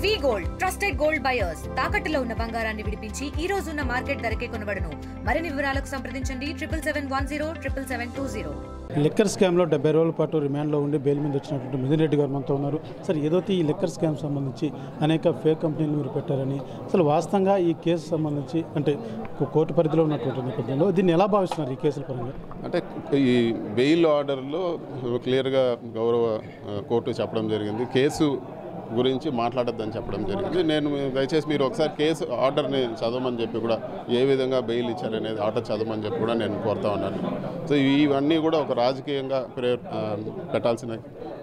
వి gold trusted gold buyers తాకట్టులో ఉన్న బంగారాన్ని విడిపించి ఈ రోజు ఉన్న మార్కెట్ ధరకే కొనబడును. మరిన్ని వివరాలకు సంప్రదించండి 77107720. లిక్కర్ స్కామ్లో 70 రోజుల పాటు రిమాండ్లో ఉండి బెయిల్ మీద వచ్చినటువంటి మిథున్ రెడ్డి గారు మనతో ఉన్నారు. సార్, ఏదైతే ఈ లిక్కర్ స్కామ్ సంబంధించి అనేక ఫేక్ కంపెనీలు మీరు పెట్టారని, అసలు వాస్తవంగా ఈ కేసు సంబంధించి అంటే కోర్టు పరిధిలో ఉన్నటువంటి నేపథ్యంలో దీన్ని ఎలా భావిస్తున్నారు ఈ కేసుల పరంగా? అంటే ఈ బెయిల్ ఆర్డర్లో క్లియర్గా గౌరవ కోర్టు చెప్పడం జరిగింది, కేసు గురించి మాట్లాడొద్దని చెప్పడం జరిగింది. నేను దయచేసి మీరు ఒకసారి కేసు ఆర్డర్ని చదవమని చెప్పి కూడా ఏ విధంగా బెయిల్ ఇచ్చారనేది ఆర్డర్ చదవమని చెప్పి కూడా నేను కోరుతా ఉన్నాను. సో ఇవన్నీ కూడా ఒక రాజకీయంగా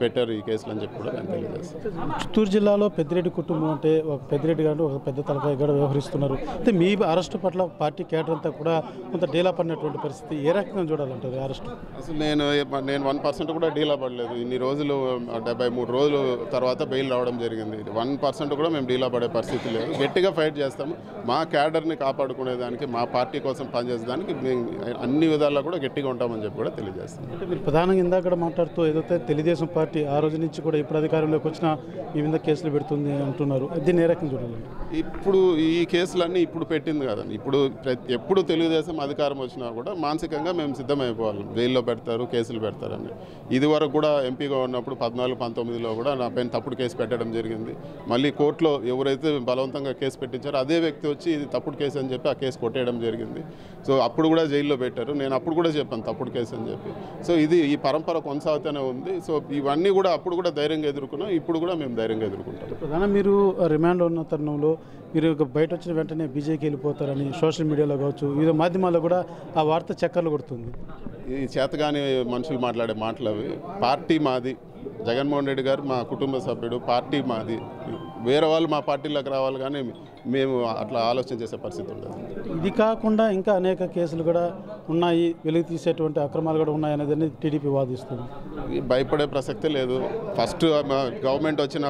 పెట్టారు ఈ కేసులు అని చెప్పి కూడా నేను తెలియజేస్తాను. చిత్తూరు జిల్లాలో పెద్దిరెడ్డి కుటుంబం అంటే ఒక పెద్దిరెడ్డి గారు ఒక పెద్ద తలకాయ కూడా వ్యవహరిస్తున్నారు. అయితే మీ అరెస్టు పట్ల పార్టీ కేడర్ అంతా కూడా కొంత డీలా పడినటువంటి పరిస్థితి ఏ రకంగా చూడాలంటారు అరెస్టు? అసలు నేను 1% కూడా డీలా పడలేదు. ఇన్ని రోజులు 73 రోజులు తర్వాత బెయిల్ రావడం జరిగింది. 1% కూడా మేము డీలా పడే పరిస్థితి లేదు. గట్టిగా ఫైట్ చేస్తాము. మా క్యాడర్ని కాపాడుకునేదానికి, మా పార్టీ కోసం పనిచేసేదానికి మేము అన్ని విధాల్లో కూడా గట్టిగా ఉంటామని చెప్పి కూడా తెలియజేస్తాం. అంటే మీరు ప్రధానంగా ఇందాక మాట్లాడుతూ ఏదైతే తెలుగుదేశం పార్టీ ఆ రోజు నుంచి కూడా ఇప్పుడు అధికారంలోకి వచ్చినా మీ మీద కేసులు పెడుతుంది అంటున్నారు. దీన్ని ఏ రకంగా చూడాలి? ఇప్పుడు ఈ కేసులన్నీ ఇప్పుడు పెట్టింది కదండి. ఎప్పుడు తెలుగుదేశం అధికారం వచ్చినా కూడా మానసికంగా మేము సిద్ధమైపోవాలి. జైల్లో పెడతారు, కేసులు పెడతారని. ఇది వరకు కూడా ఎంపీగా ఉన్నప్పుడు 14-19లో కూడా నా పైన తప్పుడు కేసు పెట్టడం జరిగింది. మళ్ళీ కోర్టులో ఎవరైతే బలవంతంగా కేసు పెట్టించారో అదే వ్యక్తి వచ్చి ఇది తప్పుడు కేసు అని చెప్పి ఆ కేసు కొట్టేయడం జరిగింది. సో అప్పుడు కూడా జైల్లో పెట్టారు. నేను అప్పుడు కూడా చెప్పాను తప్పుడు కేసు అని చెప్పి. సో ఈ పరంపర కొనసాగుతూనే ఉంది. సో ఇవన్నీ కూడా అప్పుడు కూడా ధైర్యంగా ఎదుర్కొన్నాం, ఇప్పుడు కూడా మేము ధైర్యంగా ఎదుర్కొంటాం. ప్రధానంగా మీరు రిమాండ్లో ఉన్న తరుణంలో మీరు బయట వచ్చిన వెంటనే బీజేపీకి వెళ్ళిపోతారని సోషల్ మీడియాలో కావచ్చు, వివిధ మాధ్యమాల్లో కూడా ఆ వార్త చక్కర్లు కొడుతుంది. ఈ చేతగాని మనుషులు మాట్లాడే మాటలు అవి. పార్టీ మాది, జగన్మోహన్ రెడ్డి గారు మా కుటుంబ సభ్యుడు, పార్టీ మాది. వేరే వాళ్ళు మా పార్టీలోకి రావాలి కానీ మేము అట్లా ఆలోచన చేసే పరిస్థితి ఉండదు. ఇది కాకుండా ఇంకా అనేక కేసులు కూడా ఉన్నాయి, వెలుగు తీసేటువంటి అక్రమాలు కూడా ఉన్నాయనేది టీడీపీ వాదిస్తుంది. భయపడే ప్రసక్తే లేదు. ఫస్ట్ గవర్నమెంట్ వచ్చిన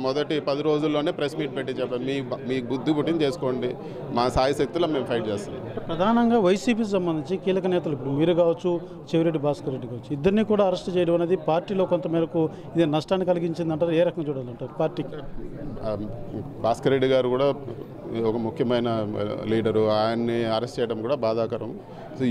మొదటి 10 రోజుల్లోనే ప్రెస్ మీట్ పెట్టి చెప్పారు, మీ బుద్ధి పుట్టింది చేసుకోండి, మా సాయి శక్తుల్లో మేము ఫైట్ చేస్తాం. ప్రధానంగా వైసీపీకి సంబంధించి కీలక నేతలు ఇప్పుడు మీరు కావచ్చు, చెవిరెడ్డి భాస్కర్ రెడ్డి కావచ్చు, ఇద్దరిని కూడా అరెస్ట్ చేయడం అనేది పార్టీలో కొంతమేరకు ఇది నష్టాన్ని కలిగించింది అంటారు. ఏ రకంగా చూడాలంటారు పార్టీకి? భాస్కర్ రెడ్డి గారు కూడా ఒక ముఖ్యమైన లీడరు, ఆయన్ని అరెస్ట్ చేయడం కూడా బాధాకరం. సో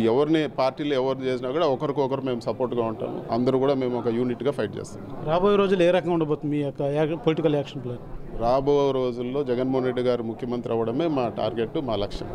పార్టీలో ఎవరు చేసినా కూడా ఒకరికొకరు మేము సపోర్ట్గా ఉంటాము. అందరూ కూడా మేము ఒక యూనిట్గా ఫైట్ చేస్తాం. రాబోయే రోజులు ఏ రకంగా ఉండబోతుంది మీ యొక్క పొలిటికల్ యాక్షన్ ప్లాన్? రాబోయే రోజుల్లో జగన్మోహన్ రెడ్డి గారు ముఖ్యమంత్రి అవ్వడమే మా టార్గెట్, మా లక్ష్యం.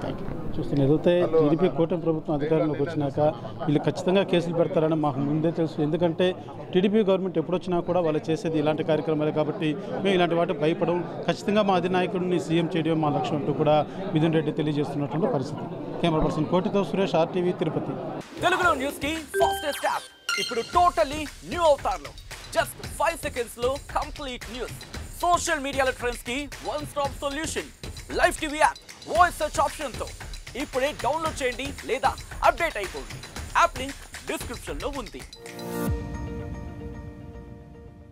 Thank you. చూస్తున్న ఏదైతే టీడీపీ కూటమి ప్రభుత్వం అధికారంలోకి వచ్చినాక వీళ్ళు ఖచ్చితంగా కేసులు పెడతారని మాకు ముందే తెలుసు. ఎందుకంటే టీడీపీ గవర్నమెంట్ ఎప్పుడొచ్చినా కూడా వాళ్ళు చేసేది ఇలాంటి కార్యక్రమాలే కాబట్టి మేము ఇలాంటి వాటికి భయపడం, ఖచ్చితంగా మా అధినాయకుడిని సీఎం చేయడం మా లక్ష్యం అంటూ కూడా మిథున్ రెడ్డి తెలియజేస్తున్నటువంటి పరిస్థితి. కెమెరా పర్సన్ కోటితో సురేష్, RTV తిరుపతి. తెలుగులో న్యూస్ కి ఫాస్టెస్ట్ యాప్ ఇప్పుడు టోటల్లీ న్యూ అవతార్లో జస్ట్ 5 seconds లో కంప్లీట్ న్యూస్. సోషల్ మీడియాలో ట్రెండ్స్ కి one stop solution. Live TV app voice search option తో ఇప్పుడే డౌన్లోడ్ చేయండి లేదా అప్డేట్ అయిపోండి. యాప్ లింక్ డిస్క్రిప్షన్ లో ఉంది.